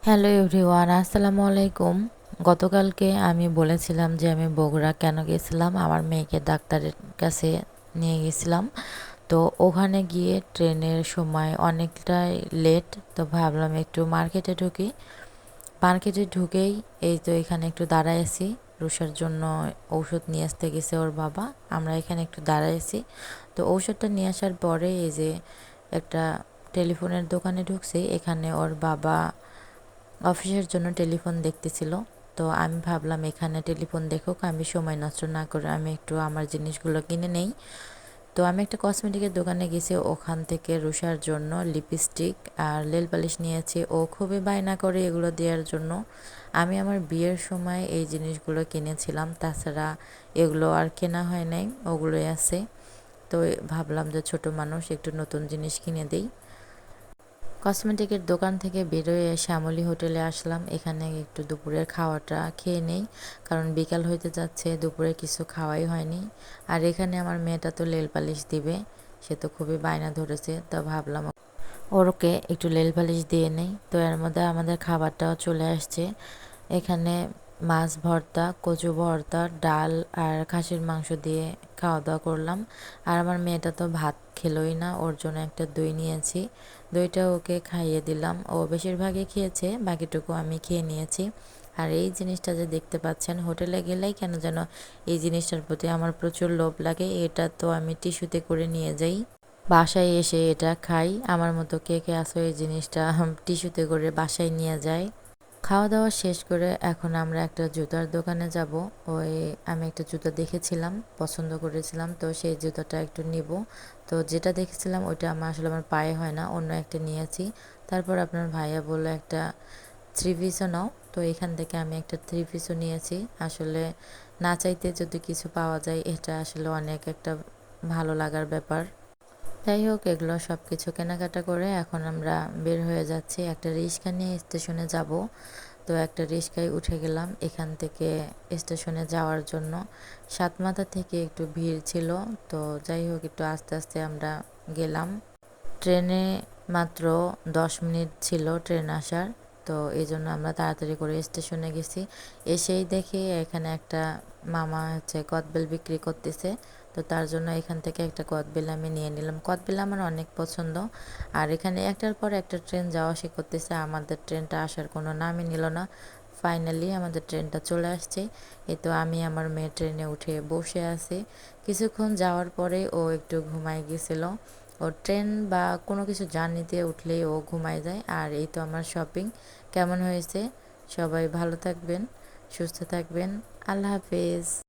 Hello everyone, আসসালামু আলাইকুম। গতকালকে আমি বলেছিলাম যে আমি বগুড়া কেন গেছিলাম, আমার মেয়েকে ডাক্তারের কাছে নিয়ে গেছিলাম। তো ওখানে গিয়ে ট্রেনের সময় অনেকটাই লেট, তো ভাবলাম একটু মার্কেটে ঢুকি। মার্কেটে ঢুকেই এই তো এখানে একটু দাঁড়াইছি, রুষার জন্য ঔষধ নিয়ে আসতে গেছে ওর বাবা। আমরা এখানে একটু দাঁড়াইছি, তো ঔষধটা নিয়ে আসার পরে এই যে একটা টেলিফোনের দোকানে ঢুকছি। এখানে ওর বাবা অফিসের জন্য টেলিফোন দেখতেছিল। তো আমি ভাবলাম এখানে টেলিফোন দেখুক, আমি সময় নষ্ট না করে আমি একটু আমার জিনিসগুলো কিনে নেই। তো আমি একটা কসমেটিকের দোকানে গেছি, ওখান থেকে রুষার জন্য লিপস্টিক আর নেল পালিশ নিয়েছি। ও খুবই বায়না করে এগুলো দেওয়ার জন্য। আমি আমার বিয়ের সময় এই জিনিসগুলো কিনেছিলাম, তাছাড়া এগুলো আর কেনা হয় নাই, ওগুলোই আছে। তো ভাবলাম যে ছোট মানুষ, একটু নতুন জিনিস কিনে দিই। কসমেটিকের দোকান থেকে বেরোয় শ্যামলী হোটেলে আসলাম। এখানে একটু দুপুরের খাওয়াটা খেয়ে নেই, কারণ বিকাল হইতে যাচ্ছে, দুপুরে কিছু খাওয়াই হয়নি। আর এখানে আমার মেয়েটা তো নেল পালিশ দিবে, সে তো খুবই বায়না ধরেছে, তো ভাবলাম ওরকে একটু নেল পালিশ দিয়ে নেই। তো এর মধ্যে আমাদের খাবারটাও চলে আসছে। এখানে মাছ ভর্তা, কচু ভর্তা, ডাল আর খাসির মাংস দিয়ে খাওয়া দাওয়া করলাম। আর আমার মেয়েটা তো ভাত খেলোই না, ওর জন্য একটা দই নিয়েছি, দইটা ওকে খাইয়ে দিলাম। ও বেশিরভাগই খেয়েছে, বাকিটুকু আমি খেয়ে নিয়েছি। আর এই জিনিসটা যে দেখতে পাচ্ছেন, হোটেলে গেলেই কেন যেন এই জিনিসটার প্রতি আমার প্রচুর লোভ লাগে। এটা তো আমি টিস্যুতে করে নিয়ে যাই, বাসায় এসে এটা খাই। আমার মতো কে কে আসো এই জিনিসটা টিস্যুতে করে বাসায় নিয়ে যায়। খাওয়া দাওয়া শেষ করে এখন আমরা একটা জুতার দোকানে যাব। ওই আমি একটা জুতো দেখেছিলাম, পছন্দ করেছিলাম, তো সেই জুতোটা একটু নিব। তো যেটা দেখেছিলাম ওইটা আমার পায়ে হয় না, অন্য একটা নিয়েছি। তারপর আপনার ভাইয়া বললো একটা থ্রি পিসও নাও, তো এখান থেকে আমি একটা থ্রি পিসও নিয়েছি। আসলে না চাইতে যদি কিছু পাওয়া যায়, এটা আসলে অনেক একটা ভালো লাগার ব্যাপার। যাই হোক, এগুলো সব কিছু কেনাকাটা করে এখন আমরা বের হয়ে যাচ্ছি, একটা রিক্সা নিয়ে স্টেশনে যাব। তো একটা রিক্সায় উঠে গেলাম এখান থেকে স্টেশনে যাওয়ার জন্য। সাতমাথা থেকে একটু ভিড় ছিল, তো যাই হোক একটু আস্তে আস্তে আমরা গেলাম। ট্রেনে মাত্র 10 মিনিট ছিল ট্রেন আসার, তো এই জন্য আমরা তাড়াতাড়ি করে স্টেশনে গেছি। এসেই দেখি এখানে একটা মামা হচ্ছে কদবেল বিক্রি করতেছে, তো তার জন্য এখান থেকে একটা কদবেল আমি নিয়ে নিলাম। কদবেল আমার অনেক পছন্দ। আর এখানে একটার পর একটা ট্রেন যাওয়া আসা করতেছে, আমাদের ট্রেনটা আসার কোনো নামই নিল না। ফাইনালি আমাদের ট্রেনটা চলে আসছে। এই তো আমি আমার মেয়ে ট্রেনে উঠে বসে আছি। কিছুক্ষণ যাওয়ার পরে ও একটু ঘুমায় গেছিল। ও ট্রেন বা কোনো কিছু জার্নিতে উঠলেই ও ঘুমায় যায়। আর এই তো আমার শপিং কেমন হয়েছে। সবাই ভালো থাকবেন, সুস্থ থাকবেন। আল্লাহ হাফেজ।